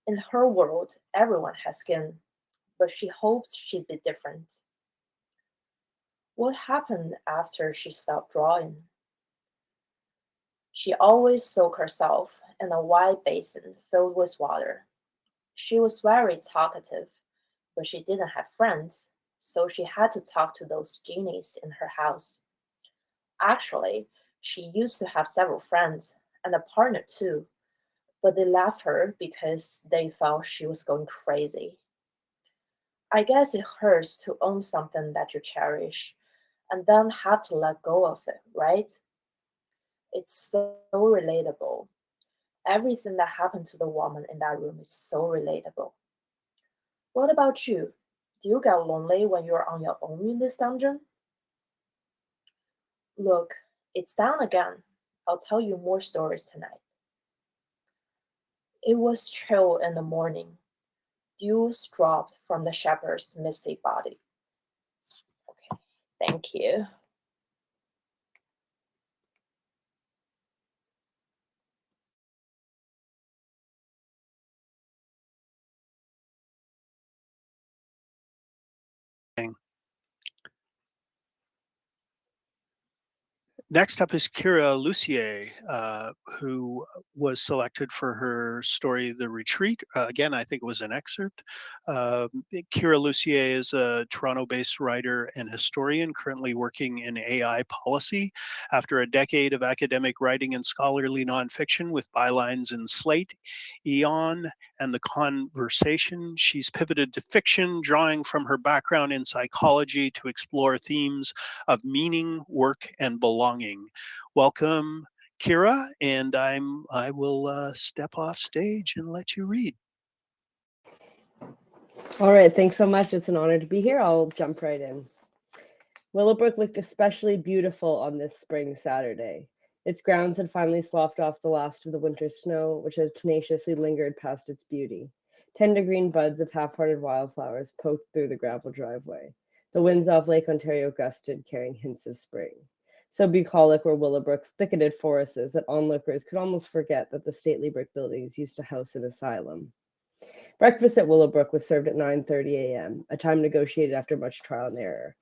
In her world, everyone has skin, but she hoped she'd be different. What happened after she stopped drawing? She always soaked herself in a wide basin filled with water. She was very talkative, but she didn't have friends, so she had to talk to those genies in her house. Actually, she used to have several friends, and a partner too, but they left her because they felt she was going crazy. I guess it hurts to own something that you cherish, and then have to let go of it, right? It's so relatable. Everything that happened to the woman in that room is so relatable. What about you? Do you get lonely when you're on your own in this dungeon? Look, it's down again. I'll tell you more stories tonight. It was chill in the morning. Dews dropped from the shepherd's misty body. Okay, thank you. Next up is Kira Lucier, who was selected for her story, The Retreat. Again, I think it was an excerpt. Kira Lucier is a Toronto-based writer and historian currently working in AI policy. After a decade of academic writing and scholarly nonfiction with bylines in Slate, Eon, and The Conversation, she's pivoted to fiction, drawing from her background in psychology to explore themes of meaning, work, and belonging. Welcome, Kira, and I will step off stage and let you read. All right, thanks so much. It's an honor to be here. I'll jump right in. Willowbrook looked especially beautiful on this spring Saturday. Its grounds had finally sloughed off the last of the winter snow, which had tenaciously lingered past its beauty. Tender green buds of half-hearted wildflowers poked through the gravel driveway. The winds off Lake Ontario gusted, carrying hints of spring. So bucolic were Willowbrook's thicketed forests that onlookers could almost forget that the stately brick buildings used to house an asylum. Breakfast at Willowbrook was served at 9:30 a.m., a time negotiated after much trial and error.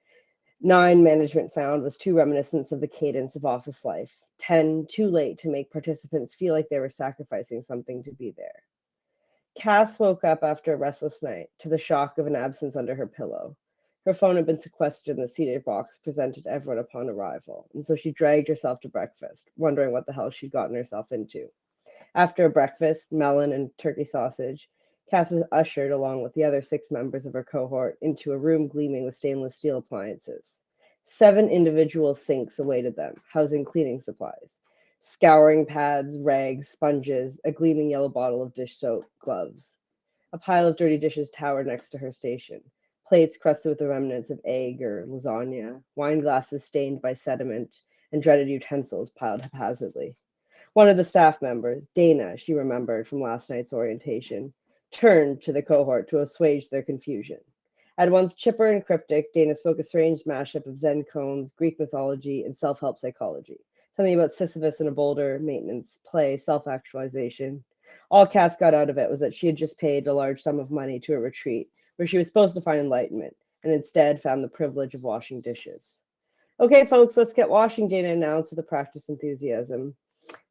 9, management found, was too reminiscent of the cadence of office life. 10, too late to make participants feel like they were sacrificing something to be there. Cass woke up after a restless night to the shock of an absence under her pillow. Her phone had been sequestered in the cedar box presented to everyone upon arrival, and so she dragged herself to breakfast, wondering what the hell she'd gotten herself into. After a breakfast, melon and turkey sausage, Cass was ushered, along with the other 6 members of her cohort, into a room gleaming with stainless steel appliances. 7 individual sinks awaited them, housing cleaning supplies. Scouring pads, rags, sponges, a gleaming yellow bottle of dish soap, gloves. A pile of dirty dishes towered next to her station. Plates crusted with the remnants of egg or lasagna, wine glasses stained by sediment, and dreaded utensils piled haphazardly. One of the staff members, Dana, she remembered from last night's orientation, turned to the cohort to assuage their confusion. At once chipper and cryptic, Dana spoke a strange mashup of Zen koans, Greek mythology, and self-help psychology. Something about Sisyphus and a boulder, maintenance, play, self-actualization. All Cass got out of it was that she had just paid a large sum of money to a retreat where she was supposed to find enlightenment, and instead found the privilege of washing dishes. Okay, folks, let's get washing, Dana announced with a practiced enthusiasm.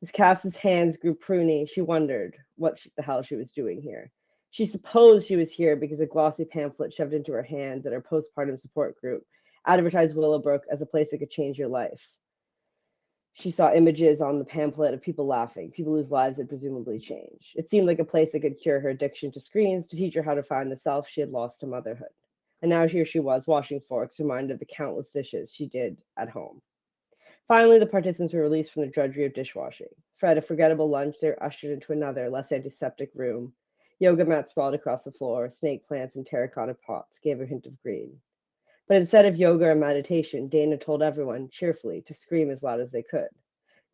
As Cass's hands grew pruny, she wondered what the hell she was doing here. She supposed she was here because a glossy pamphlet shoved into her hands at her postpartum support group advertised Willowbrook as a place that could change your life. She saw images on the pamphlet of people laughing, people whose lives had presumably changed. It seemed like a place that could cure her addiction to screens, to teach her how to find the self she had lost to motherhood. And now here she was, washing forks, reminded of the countless dishes she did at home. Finally, the participants were released from the drudgery of dishwashing. Fed a forgettable lunch, they were ushered into another, less antiseptic room. Yoga mats sprawled across the floor, snake plants and terracotta pots gave a hint of green. But instead of yoga or meditation, Dana told everyone, cheerfully, to scream as loud as they could.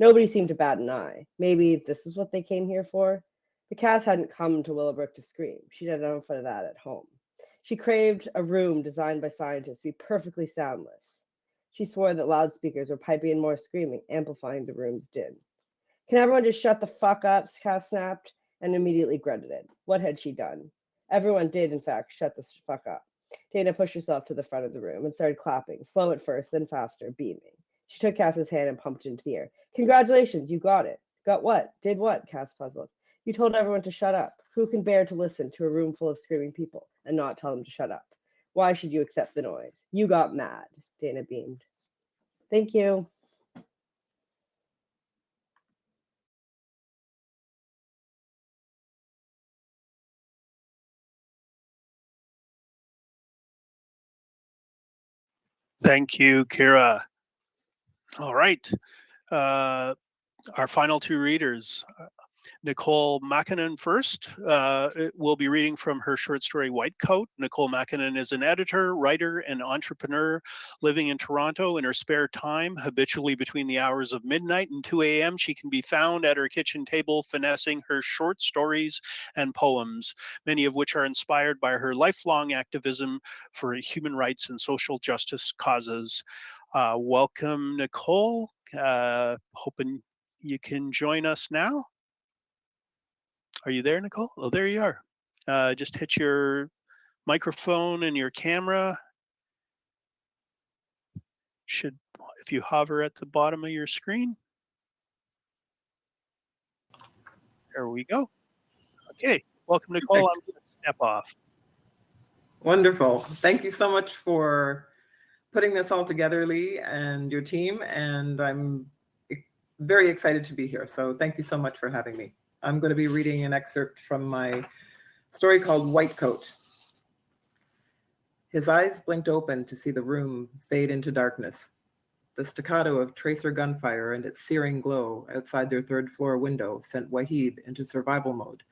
Nobody seemed to bat an eye. Maybe this is what they came here for? The Cass hadn't come to Willowbrook to scream. She'd had enough of that at home. She craved a room designed by scientists to be perfectly soundless. She swore that loudspeakers were piping in more screaming, amplifying the room's din. Can everyone just shut the fuck up? Cass snapped, and immediately grunted it. What had she done? Everyone did, in fact, shut the fuck up. Dana pushed herself to the front of the room and started clapping, slow at first, then faster, beaming. She took Cass's hand and pumped it into the air. Congratulations, you got it. Got what? Did what? Cass puzzled. You told everyone to shut up. Who can bear to listen to a room full of screaming people and not tell them to shut up? Why should you accept the noise? You got mad, Dana beamed. Thank you. Thank you, Kira. All right. Our final two readers, Nicole Makinen first will be reading from her short story White Coat. Nicole Makinen is an editor, writer, and entrepreneur living in Toronto. In her spare time, habitually between the hours of midnight and 2 a.m., she can be found at her kitchen table finessing her short stories and poems, many of which are inspired by her lifelong activism for human rights and social justice causes. Welcome, Nicole. Hoping you can join us now. Are you there, Nicole? Oh, there you are. Just hit your microphone and your camera. Should, if you hover at the bottom of your screen. There we go. Okay, welcome, Nicole. I'm going to step off. Wonderful. Thank you so much for putting this all together, Lee, and your team. And I'm very excited to be here. So thank you so much for having me. I'm going to be reading an excerpt from my story called White Coat. His eyes blinked open to see the room fade into darkness. The staccato of tracer gunfire and its searing glow outside their third-floor window sent Wahib into survival mode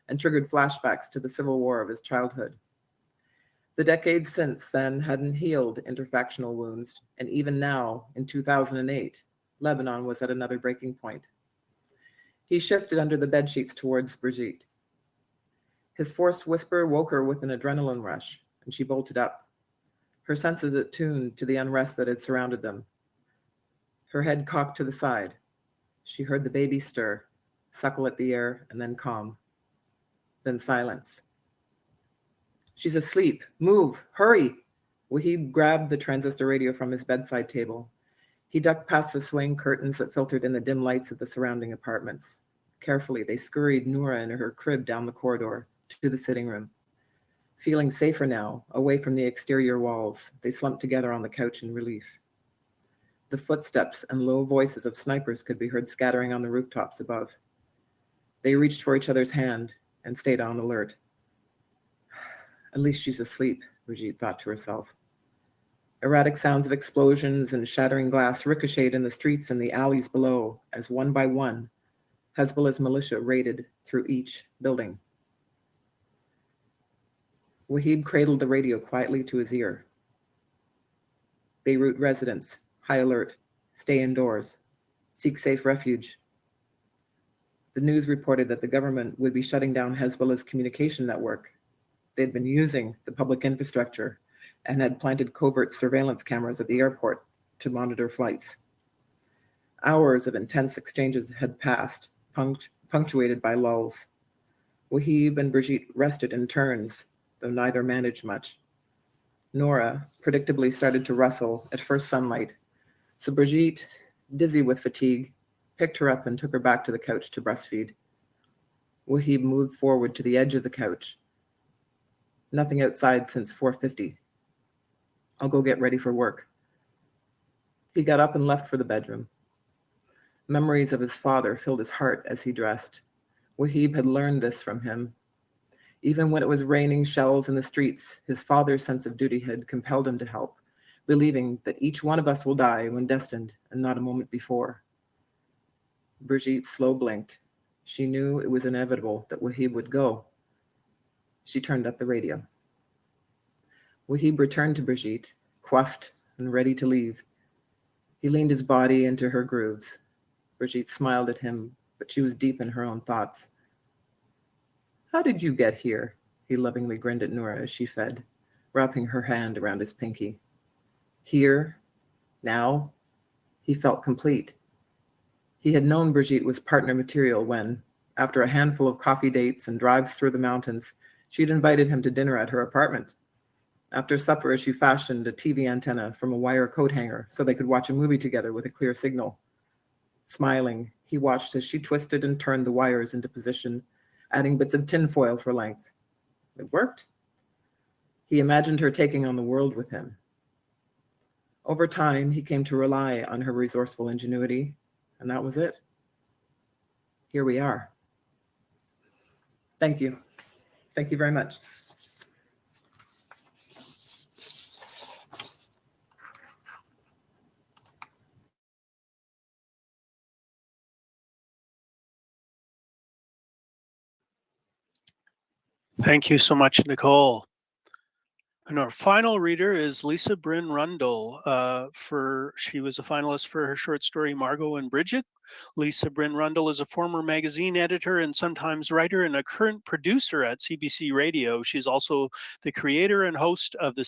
and triggered flashbacks to the civil war of his childhood. The decades since then hadn't healed interfactional wounds, and even now, in 2008, Lebanon was at another breaking point. He shifted under the bedsheets towards Brigitte. His forced whisper woke her with an adrenaline rush, and she bolted up, her senses attuned to the unrest that had surrounded them. Her head cocked to the side. She heard the baby stir, suckle at the air, and then calm. Then silence. She's asleep. Move, hurry. Wahib grabbed the transistor radio from his bedside table. He ducked past the swaying curtains that filtered in the dim lights of the surrounding apartments. Carefully, they scurried Noura and her crib down the corridor to the sitting room. Feeling safer now, away from the exterior walls, they slumped together on the couch in relief. The footsteps and low voices of snipers could be heard scattering on the rooftops above. They reached for each other's hand and stayed on alert. At least she's asleep, Brigitte thought to herself. Erratic sounds of explosions and shattering glass ricocheted in the streets and the alleys below as one by one, Hezbollah's militia raided through each building. Wahib cradled the radio quietly to his ear. Beirut residents, high alert, stay indoors, seek safe refuge. The news reported that the government would be shutting down Hezbollah's communication network. They'd been using the public infrastructure and had planted covert surveillance cameras at the airport to monitor flights. Hours of intense exchanges had passed, punctuated by lulls. Wahib and Brigitte rested in turns, though neither managed much. Noura predictably started to rustle at first sunlight, so Brigitte, dizzy with fatigue, picked her up and took her back to the couch to breastfeed. Wahib moved forward to the edge of the couch. Nothing outside since 4:50. I'll go get ready for work. He got up and left for the bedroom. Memories of his father filled his heart as he dressed. Wahib had learned this from him. Even when it was raining shells in the streets, his father's sense of duty had compelled him to help, believing that each one of us will die when destined and not a moment before. Brigitte slow blinked. She knew it was inevitable that Wahib would go. She turned up the radio. Wahib returned to Brigitte, coiffed and ready to leave. He leaned his body into her grooves. Brigitte smiled at him, but she was deep in her own thoughts. How did you get here? He lovingly grinned at Noura as she fed, wrapping her hand around his pinky. Here, now, he felt complete. He had known Brigitte was partner material when, after a handful of coffee dates and drives through the mountains, she'd invited him to dinner at her apartment. After supper, she fashioned a TV antenna from a wire coat hanger so they could watch a movie together with a clear signal. Smiling, he watched as she twisted and turned the wires into position, adding bits of tinfoil for length. It worked. He imagined her taking on the world with him. Over time, he came to rely on her resourceful ingenuity, and that was it. Here we are. Thank you. Thank you very much. Thank you so much, Nicole. And our final reader is Lisa Bryn Rundle. She was a finalist for her short story Margot and Bridget. Lisa Bryn Rundle is a former magazine editor and sometimes writer and a current producer at CBC Radio. She's also the creator and host of the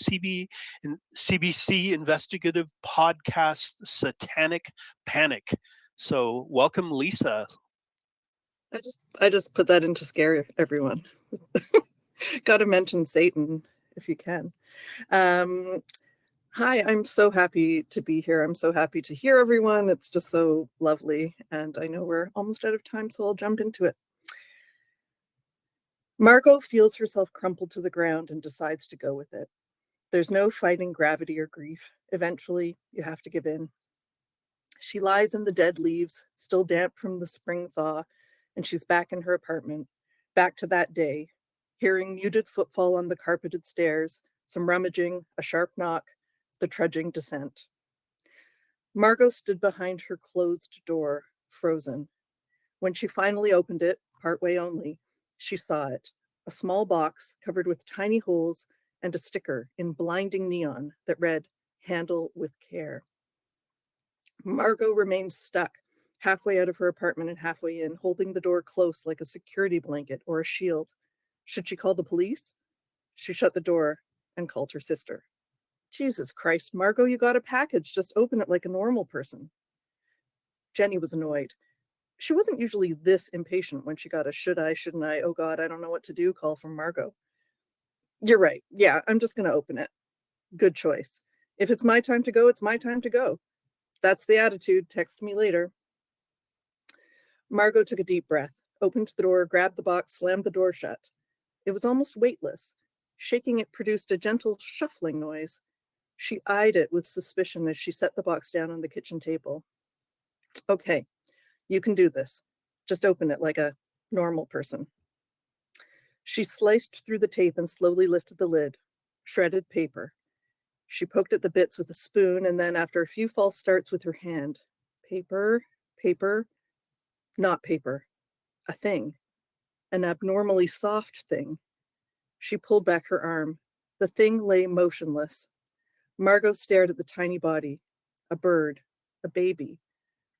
CBC investigative podcast Satanic Panic. So welcome, Lisa. I just put that in to scare everyone. Got to mention Satan if you can. Hi, I'm so happy to be here. I'm so happy to hear everyone. It's just so lovely. And I know we're almost out of time, so I'll jump into it. Margot feels herself crumpled to the ground and decides to go with it. There's no fighting gravity or grief. Eventually, you have to give in. She lies in the dead leaves, still damp from the spring thaw, and she's back in her apartment, back to that day, hearing muted footfall on the carpeted stairs, some rummaging, a sharp knock, the trudging descent. Margot stood behind her closed door, frozen. When she finally opened it, partway only, she saw it, a small box covered with tiny holes and a sticker in blinding neon that read, "Handle with care." Margot remained stuck, halfway out of her apartment and halfway in, holding the door close like a security blanket or a shield. Should she call the police? She shut the door and called her sister. Jesus Christ, Margot, you got a package. Just open it like a normal person. Jenny was annoyed. She wasn't usually this impatient when she got a should I, shouldn't I, oh God, I don't know what to do call from Margot. You're right. Yeah, I'm just going to open it. Good choice. If it's my time to go, it's my time to go. That's the attitude. Text me later. Margot took a deep breath, opened the door, grabbed the box, slammed the door shut. It was almost weightless. Shaking it produced a gentle shuffling noise. She eyed it with suspicion as she set the box down on the kitchen table. Okay, you can do this. Just open it like a normal person. She sliced through the tape and slowly lifted the lid. Shredded paper. She poked at the bits with a spoon and then, after a few false starts with her hand, paper, not paper, a thing, an abnormally soft thing. She pulled back her arm. The thing lay motionless. Margot stared at the tiny body. A bird, a baby,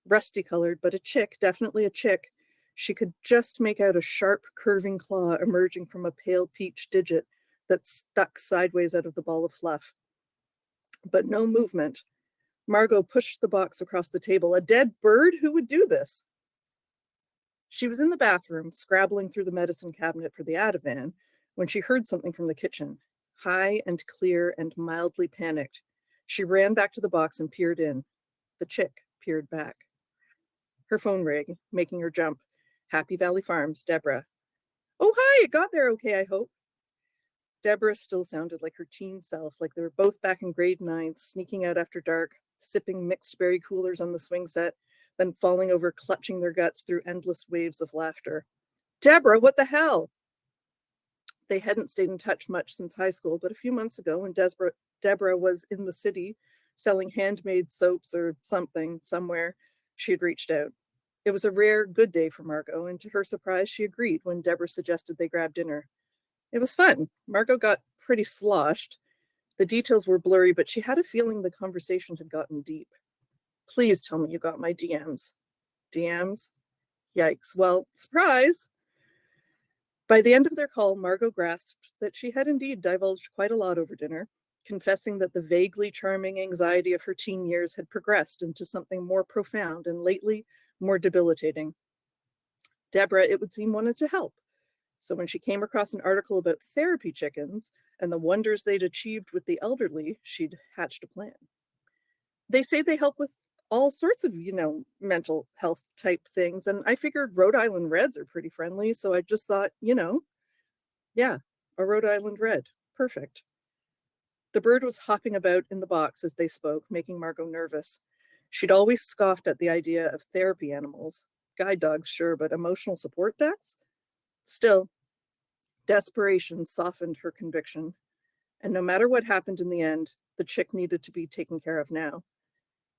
rusty colored, but a chick, definitely a chick. She could just make out a sharp, curving claw emerging from a pale peach digit that stuck sideways out of the ball of fluff. But no movement. Margot pushed the box across the table. A dead bird? Who would do this? She was in the bathroom, scrabbling through the medicine cabinet for the Ativan, when she heard something from the kitchen, high and clear and mildly panicked. She ran back to the box and peered in. The chick peered back. Her phone rang, making her jump. Happy Valley Farms, Deborah. Oh, hi, it got there okay, I hope. Deborah still sounded like her teen self, like they were both back in grade 9, sneaking out after dark, sipping mixed berry coolers on the swing set, then falling over, clutching their guts through endless waves of laughter. Deborah, what the hell? They hadn't stayed in touch much since high school, but a few months ago, when Deborah was in the city selling handmade soaps or something somewhere, she had reached out. It was a rare good day for Margot, and to her surprise, she agreed when Deborah suggested they grab dinner. It was fun. Margot got pretty sloshed. The details were blurry, but she had a feeling the conversation had gotten deep. Please tell me you got my DMs. DMs? Yikes. Well, surprise. By the end of their call, Margot grasped that she had indeed divulged quite a lot over dinner, confessing that the vaguely charming anxiety of her teen years had progressed into something more profound and lately more debilitating. Deborah, it would seem, wanted to help. So when she came across an article about therapy chickens and the wonders they'd achieved with the elderly, she'd hatched a plan. They say they help with all sorts of, mental health type things. And I figured Rhode Island Reds are pretty friendly. So I just thought, yeah, a Rhode Island Red. Perfect. The bird was hopping about in the box as they spoke, making Margot nervous. She'd always scoffed at the idea of therapy animals. Guide dogs, sure, but emotional support ducks? Still, desperation softened her conviction. And no matter what happened in the end, the chick needed to be taken care of now.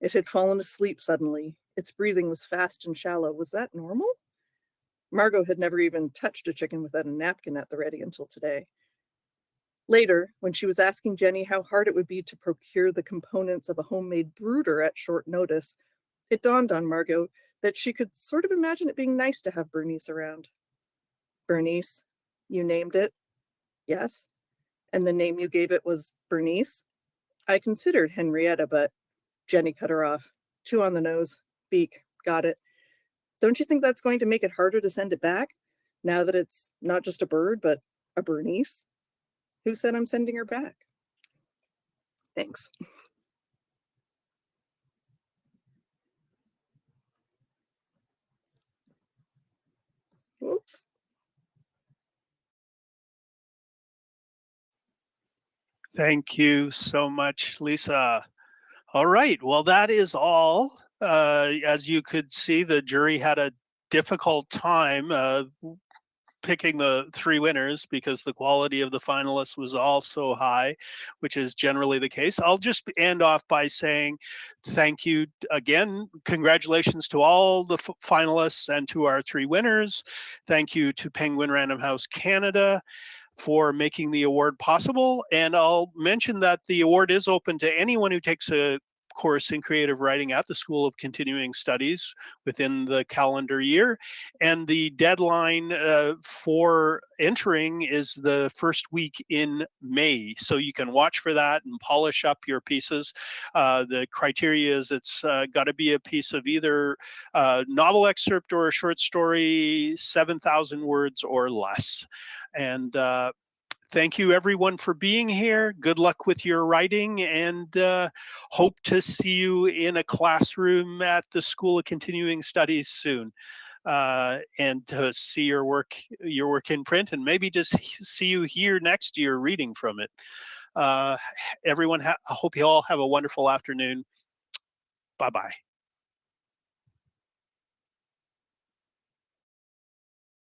It had fallen asleep suddenly. Its breathing was fast and shallow. Was that normal? Margot had never even touched a chicken without a napkin at the ready until today. Later, when she was asking Jenny how hard it would be to procure the components of a homemade brooder at short notice, it dawned on Margot that she could sort of imagine it being nice to have Bernice around. Bernice, you named it? Yes. And the name you gave it was Bernice? I considered Henrietta, but Jenny cut her off. Two on the nose. Beak. Got it. Don't you think that's going to make it harder to send it back, now that it's not just a bird, but a Bernice? Who said I'm sending her back? Thanks. Oops. Thank you so much, Lisa. All right, well, that is all. As you could see, the jury had a difficult time picking the three winners because the quality of the finalists was all so high, which is generally the case. I'll just end off by saying thank you again. Congratulations to all the finalists and to our three winners. Thank you to Penguin Random House Canada for making the award possible. And I'll mention that the award is open to anyone who takes a course in creative writing at the School of Continuing Studies within the calendar year. And the deadline for entering is the first week in May. So you can watch for that and polish up your pieces. The criteria is it's got to be a piece of either novel excerpt or a short story, 7,000 words or less. And thank you everyone for being here. Good luck with your writing, and hope to see you in a classroom at the School of Continuing Studies soon. And to see your work in print, and maybe just see you here next year reading from it. Everyone, I hope you all have a wonderful afternoon. Bye-bye.